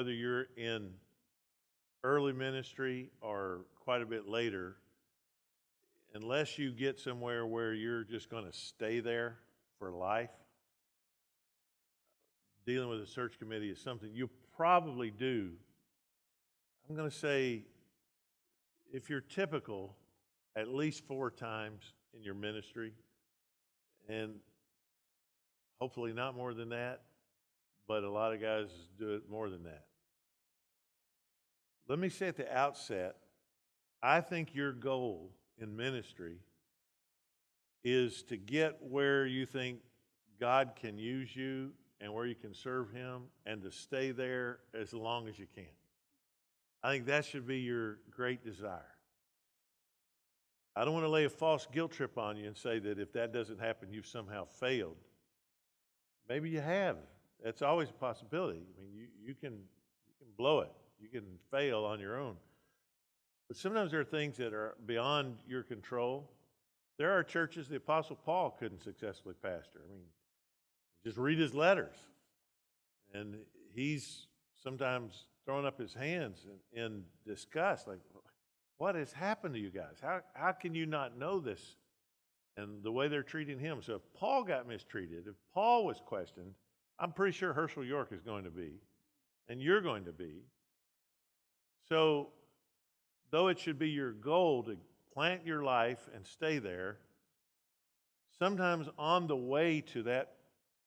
whether you're in early ministry or quite a bit later, unless you get somewhere where you're just going to stay there for life, dealing with a search committee is something you probably do. I'm going to say, if you're typical, at least 4 times in your ministry, and hopefully not more than that, but a lot of guys do it more than that. Let me say at the outset, I think your goal in ministry is to get where you think God can use you and where you can serve Him, and to stay there as long as you can. I think that should be your great desire. I don't want to lay a false guilt trip on you and say that if that doesn't happen, you've somehow failed. Maybe you have. That's always a possibility. I mean, you can blow it. You can fail on your own. But sometimes there are things that are beyond your control. There are churches the Apostle Paul couldn't successfully pastor. I mean, just read his letters. And he's sometimes throwing up his hands in disgust, like, what has happened to you guys? How can you not know this? And the way they're treating him. So if Paul got mistreated, if Paul was questioned, I'm pretty sure Herschel York is going to be, and you're going to be. So though it should be your goal to plant your life and stay there, sometimes on the way to that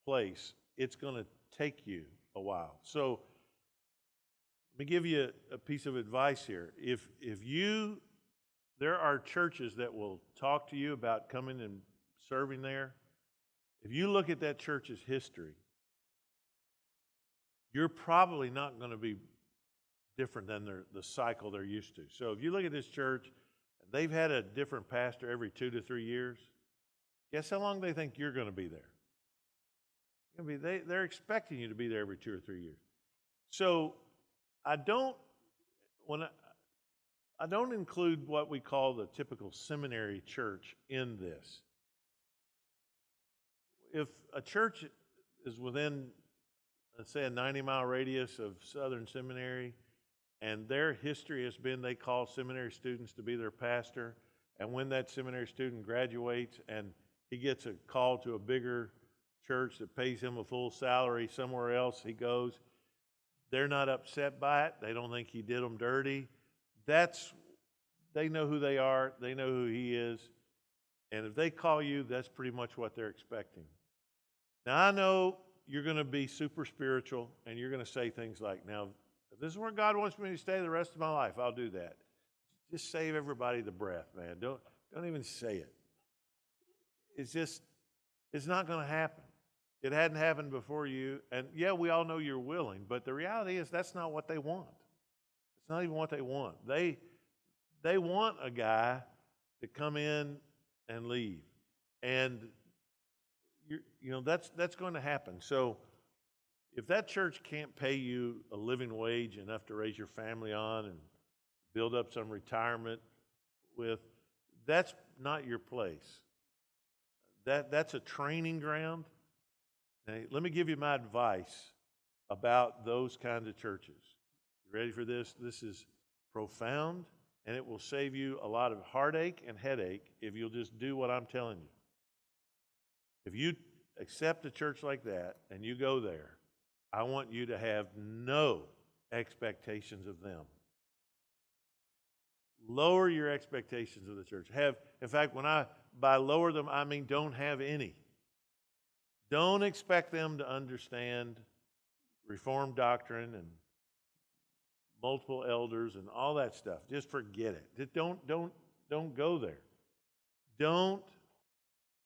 place, it's going to take you a while. So let me give you a piece of advice here. There are churches that will talk to you about coming and serving there. If you look at that church's history, you're probably not going to be different than the cycle they're used to. So if you look at this church, they've had a different pastor every 2 to 3 years. Guess how long they think you're going to be there? They're expecting you to be there every 2 or 3 years. So I don't include what we call the typical seminary church in this. If a church is within, let's say, a 90-mile radius of Southern Seminary, and their history has been they call seminary students to be their pastor, and when that seminary student graduates and he gets a call to a bigger church that pays him a full salary somewhere else, he goes. They're not upset by it. They don't think he did them dirty. They know who they are. They know who he is. And if they call you, that's pretty much what they're expecting. Now, I know you're going to be super spiritual, and you're going to say things like, now, if this is where God wants me to stay the rest of my life, I'll do that. Just save everybody the breath, man. Don't even say it. It's not going to happen. It hadn't happened before you. And yeah, we all know you're willing, but the reality is that's not what they want. It's not even what they want. They want a guy to come in and leave. And that's going to happen. So if that church can't pay you a living wage enough to raise your family on and build up some retirement with, that's not your place. That's a training ground. Now, let me give you my advice about those kinds of churches. You ready for this? This is profound, and it will save you a lot of heartache and headache if you'll just do what I'm telling you. If you accept a church like that and you go there, I want you to have no expectations of them. Lower your expectations of the church. In fact, by lower them, I mean don't have any. Don't expect them to understand Reformed doctrine and multiple elders and all that stuff. Just forget it. Just don't go there. Don't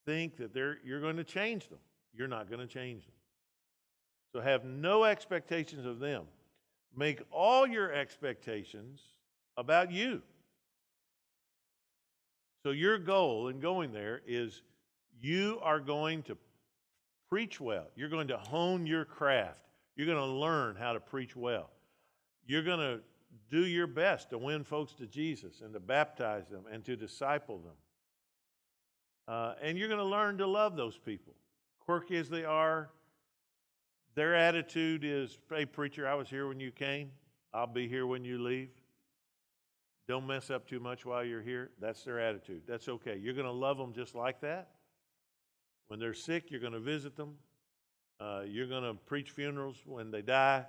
think that you're going to change them. You're not going to change them. So have no expectations of them. Make all your expectations about you. So your goal in going there is you are going to preach well. You're going to hone your craft. You're going to learn how to preach well. You're going to do your best to win folks to Jesus and to baptize them and to disciple them. And you're going to learn to love those people. Quirky as they are, Their attitude is, hey, preacher, I was here when you came. I'll be here when you leave. Don't mess up too much while you're here. That's their attitude. That's okay. You're going to love them just like that. When they're sick, you're going to visit them. You're going to preach funerals when they die.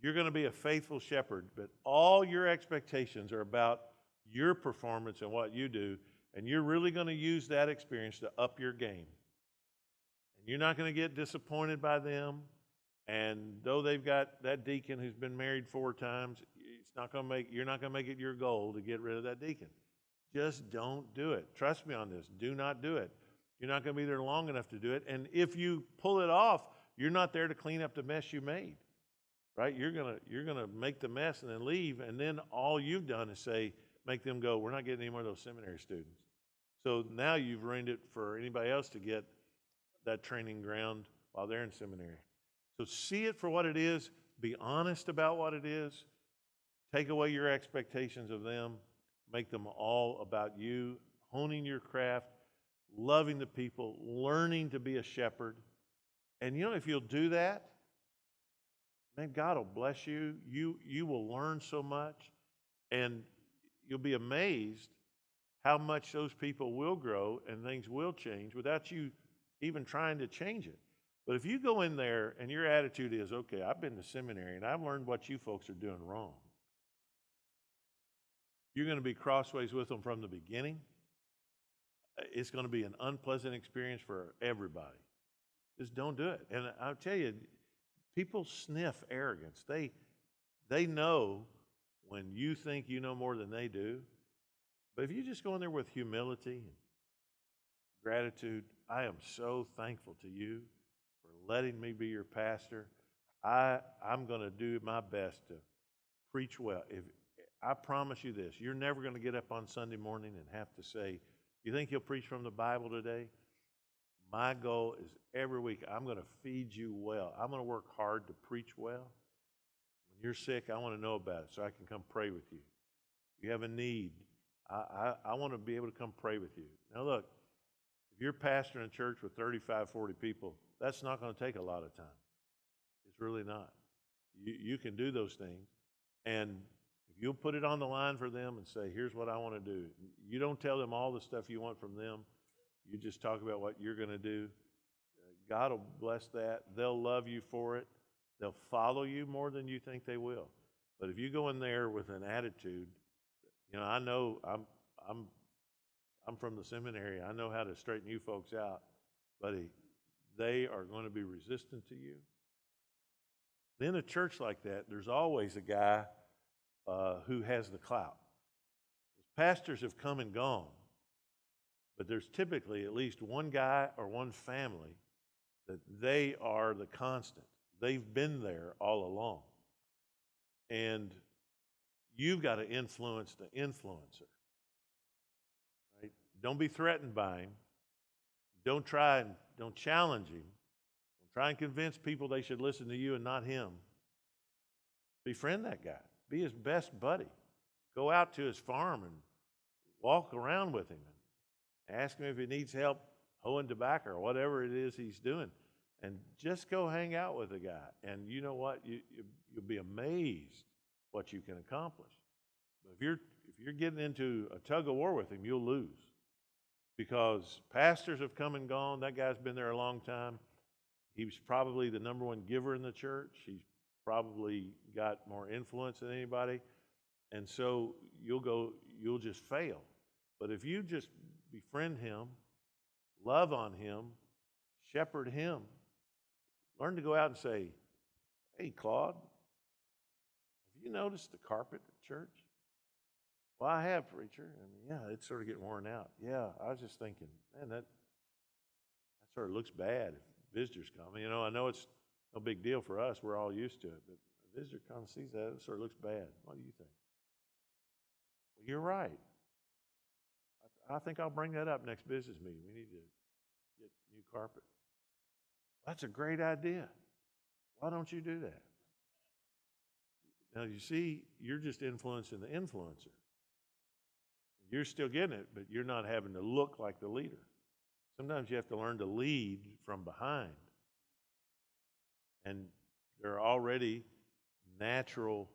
You're going to be a faithful shepherd, but all your expectations are about your performance and what you do, and you're really going to use that experience to up your game. And you're not going to get disappointed by them. And though they've got that deacon who's been married 4 times, you're not going to make it your goal to get rid of that deacon. Just don't do it. Trust me on this. Do not do it. You're not going to be there long enough to do it. And if you pull it off, you're not there to clean up the mess you made. Right? You're gonna make the mess and then leave, and then all you've done is make them go, we're not getting any more of those seminary students. So now you've ruined it for anybody else to get that training ground while they're in seminary. So see it for what it is, be honest about what it is, take away your expectations of them, make them all about you, honing your craft, loving the people, learning to be a shepherd. And if you'll do that, man, God will bless you. You will learn so much, and you'll be amazed how much those people will grow and things will change without you even trying to change it. But if you go in there and your attitude is, okay, I've been to seminary and I've learned what you folks are doing wrong, you're going to be crossways with them from the beginning. It's going to be an unpleasant experience for everybody. Just don't do it. And I'll tell you, people sniff arrogance. They know when you think you know more than they do. But if you just go in there with humility and gratitude, I am so thankful to you for letting me be your pastor. I'm going to do my best to preach well. I promise you this, you're never going to get up on Sunday morning and have to say, you think you'll preach from the Bible today? My goal is every week I'm going to feed you well. I'm going to work hard to preach well. When you're sick, I want to know about it so I can come pray with you. If you have a need, I want to be able to come pray with you. Now look, if you're pastoring a church with 35, 40 people, that's not going to take a lot of time. It's really not. You can do those things. And if you'll put it on the line for them and say, here's what I want to do. You don't tell them all the stuff you want from them. You just talk about what you're going to do. God will bless that. They'll love you for it. They'll follow you more than you think they will. But if you go in there with an attitude, I know I'm from the seminary. I know how to straighten you folks out, buddy. They are going to be resistant to you. In a church like that, there's always a guy who has the clout. Pastors have come and gone. But there's typically at least one guy or one family that they are the constant. They've been there all along. And you've got to influence the influencer. Right? Don't be threatened by him. Don't challenge him. Don't try and convince people they should listen to you and not him. Befriend that guy. Be his best buddy. Go out to his farm and walk around with him. Ask him if he needs help hoeing tobacco or whatever it is he's doing. And just go hang out with the guy. And you know what? You'll be amazed what you can accomplish. But if you're getting into a tug of war with him, you'll lose. Because pastors have come and gone. That guy's been there a long time. He was probably the number one giver in the church. He's probably got more influence than anybody. And so you'll just fail. But if you just befriend him, love on him, shepherd him, learn to go out and say, hey, Claude, have you noticed the carpet at church? Well, I have, preacher. Yeah, it's sort of getting worn out. Yeah, I was just thinking, man, that sort of looks bad if visitors come. I know it's no big deal for us. We're all used to it. But a visitor comes and sees that, it sort of looks bad. What do you think? Well, you're right. I think I'll bring that up next business meeting. We need to get new carpet. That's a great idea. Why don't you do that? Now, you see, you're just influencing the influencer. You're still getting it, but you're not having to look like the leader. Sometimes you have to learn to lead from behind. And there are already natural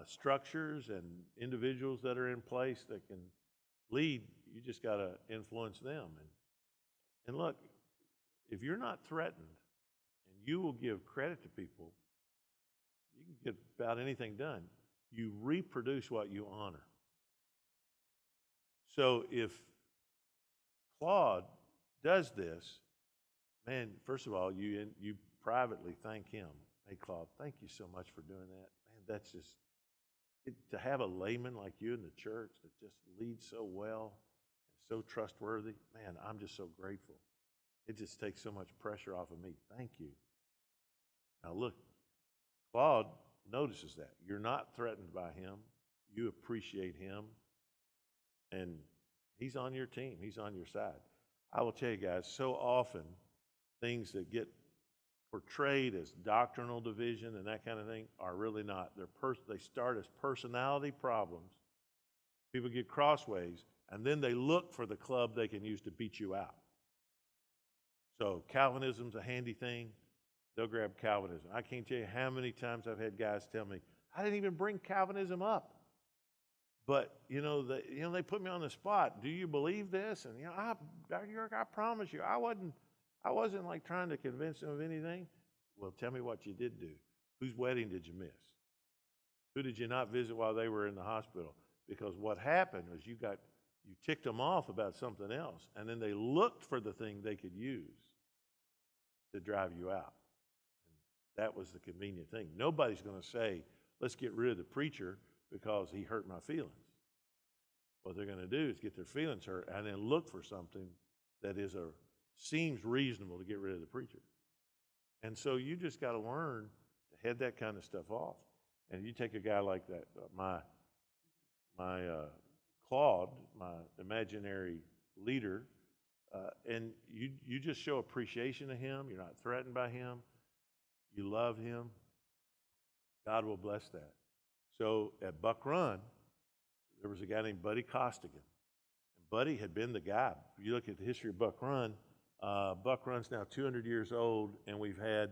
structures and individuals that are in place that can lead. You just got to influence them. And look, if you're not threatened and you will give credit to people, you can get about anything done. You reproduce what you honor. So if Claude does this, man, first of all, you privately thank him. Hey, Claude, thank you so much for doing that. Man, that's just, to have a layman like you in the church that just leads so well and so trustworthy, man, I'm just so grateful. It just takes so much pressure off of me. Thank you. Now look, Claude notices that. You're not threatened by him. You appreciate him. And he's on your team. He's on your side. I will tell you guys, so often things that get portrayed as doctrinal division and that kind of thing are really not. They start as personality problems. People get crossways, and then they look for the club they can use to beat you out. So Calvinism's a handy thing. They'll grab Calvinism. I can't tell you how many times I've had guys tell me, I didn't even bring Calvinism up. But, they put me on the spot. Do you believe this? And, Dr. York, I promise you, I wasn't like trying to convince them of anything. Well, tell me what you did do. Whose wedding did you miss? Who did you not visit while they were in the hospital? Because what happened was you ticked them off about something else, and then they looked for the thing they could use to drive you out. And that was the convenient thing. Nobody's going to say, let's get rid of the preacher because he hurt my feelings. What they're going to do is get their feelings hurt and then look for something that seems reasonable to get rid of the preacher. And so you just got to learn to head that kind of stuff off. And you take a guy like that, my Claude, my imaginary leader, and you just show appreciation to him. You're not threatened by him. You love him. God will bless that. So at Buck Run, there was a guy named Buddy Costigan. And Buddy had been the guy. If you look at the history of Buck Run's now 200 years old, and we've had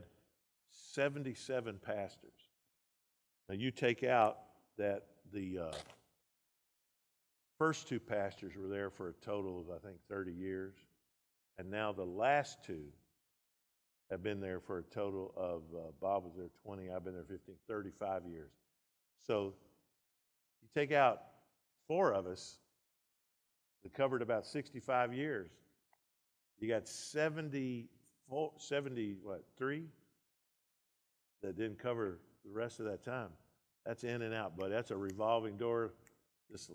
77 pastors. Now you take out that the first two pastors were there for a total of, I think, 30 years. And now the last two have been there for a total of, Bob was there 20, I've been there 15, 35 years. So you take out 4 of us that covered about 65 years. You got 3 that didn't cover the rest of that time. That's in and out, but that's a revolving door, just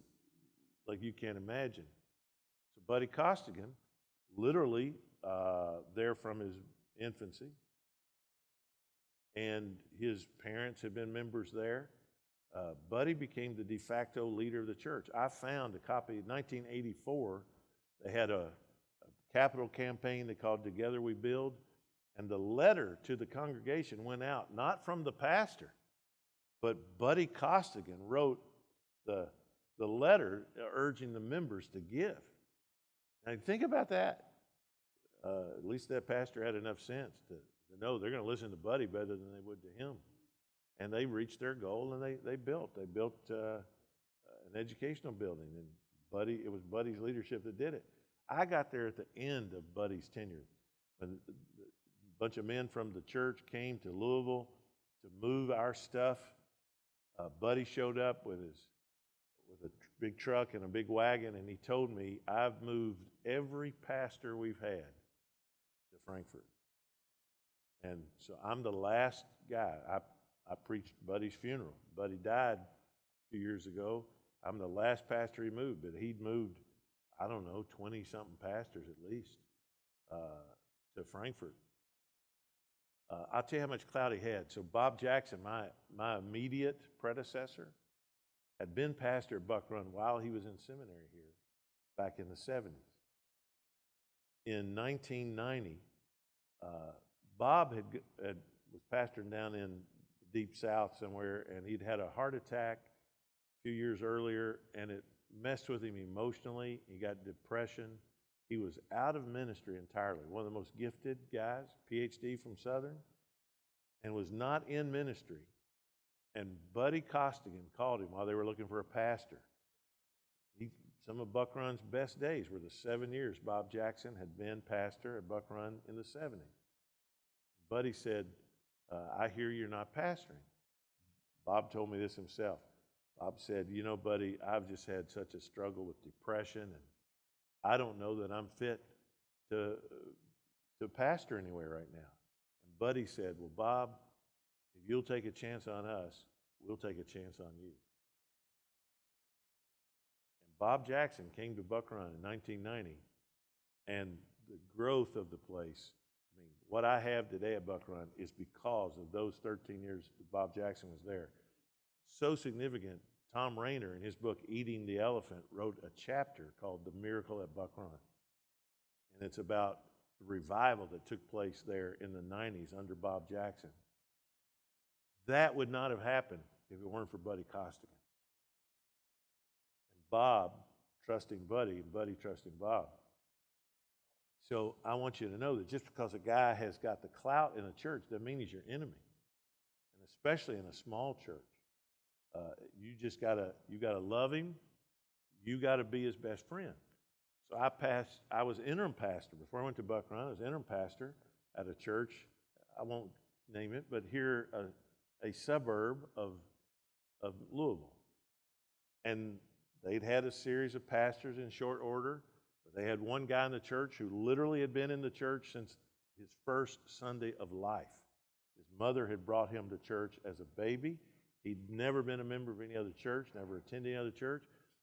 like you can't imagine. So Buddy Costigan, literally there from his infancy, and his parents had been members there. Buddy became the de facto leader of the church. I found a copy of 1984. They had a capital campaign they called Together We Build, and the letter to the congregation went out, not from the pastor, but Buddy Costigan wrote the letter urging the members to give. Now think about that. At least that pastor had enough sense to know they're going to listen to Buddy better than they would to him. And they reached their goal, and they built an educational building, and it was Buddy's leadership that did it. I got there at the end of Buddy's tenure, when a bunch of men from the church came to Louisville to move our stuff. Buddy showed up with a big truck and a big wagon, and he told me, I've moved every pastor we've had to Frankfort. And so I'm the last guy. I preached Buddy's funeral. Buddy died a few years ago. I'm the last pastor he moved, but he'd moved, 20-something pastors at least to Frankfort. I'll tell you how much clout he had. So Bob Jackson, my immediate predecessor, had been pastor at Buck Run while he was in seminary here back in the 70s. In 1990, Bob was pastoring down in the Deep South somewhere, and he'd had a heart attack a few years earlier, and it messed with him emotionally. He got depression. He was out of ministry entirely. One of the most gifted guys, PhD from Southern. and was not in ministry. And Buddy Costigan called him while they were looking for a pastor. Some of Buck Run's best days were the 7 years Bob Jackson had been pastor at Buck Run in the 70s. Buddy said, I hear you're not pastoring. Bob told me this himself. Bob said, you know, Buddy, I've just had such a struggle with depression, and I don't know that I'm fit to pastor anywhere right now. And Buddy said, well, Bob, if you'll take a chance on us, we'll take a chance on you. And Bob Jackson came to Buck Run in 1990, and the growth of the place, I mean, what I have today at Buck Run is because of those 13 years that Bob Jackson was there. So significant, Tom Rayner, in his book, Eating the Elephant, wrote a chapter called The Miracle at Buck Run. And it's about the revival that took place there in the 90s under Bob Jackson. That would not have happened if it weren't for Buddy Costigan. And Bob trusting Buddy, and Buddy trusting Bob. So I want you to know that just because a guy has got the clout in a church doesn't mean he's your enemy. And especially in a small church. You gotta love him. You gotta be his best friend. So I was interim pastor. Before I went to Buck Run, I was interim pastor at a church. I won't name it, but here, a suburb of Louisville. And they'd had a series of pastors in short order. But they had one guy in the church who literally had been in the church since his first Sunday of life. His mother had brought him to church as a baby. He'd never been a member of any other church, never attended any other church.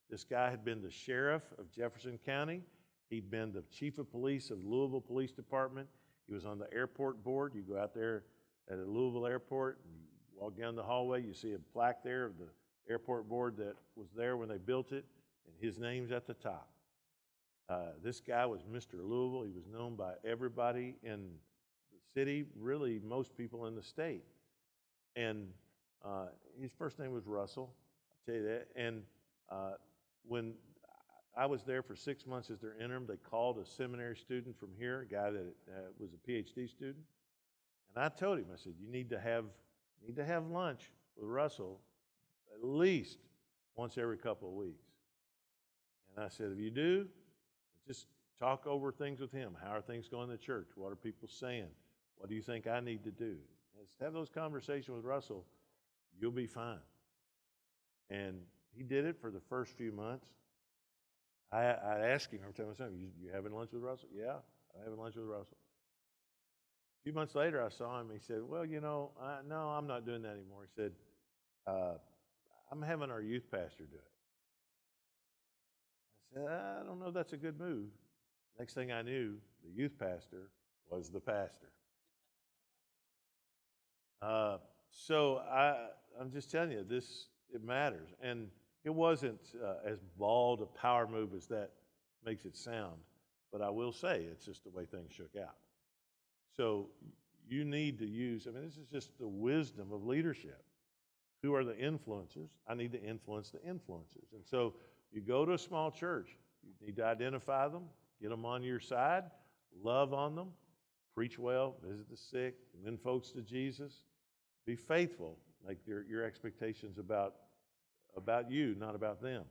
This guy had been the sheriff of Jefferson County. He'd been the chief of police of Louisville Police Department. He was on the airport board. You go out there at a Louisville airport, and you walk down the hallway, you see a plaque there of the airport board that was there when they built it, and his name's at the top. This guy was Mr. Louisville. He was known by everybody in the city, really most people in the state. And his first name was Russell, I'll tell you that. And when I was there for 6 months as their interim, they called a seminary student from here, a guy that was a PhD student. And I told him, I said, you need to have lunch with Russell at least once every couple of weeks. And I said, if you do, just talk over things with him. How are things going in the church? What are people saying? What do you think I need to do? Just have those conversations with Russell. You'll be fine. And he did it for the first few months. I asked him every time I saw him, you having lunch with Russell? Yeah, I'm having lunch with Russell. A few months later, I saw him. He said, well, you know, no, I'm not doing that anymore. He said, I'm having our youth pastor do it. I said, I don't know if that's a good move. Next thing I knew, the youth pastor was the pastor. So I'm just telling you, it matters. And it wasn't as bald a power move as that makes it sound, but I will say it's just the way things shook out. So you need to use, this is just the wisdom of leadership. Who are the influencers? I need to influence the influencers. And so you go to a small church, you need to identify them, get them on your side, love on them, preach well, visit the sick, win folks to Jesus. Be faithful, like your expectations about you, not about them.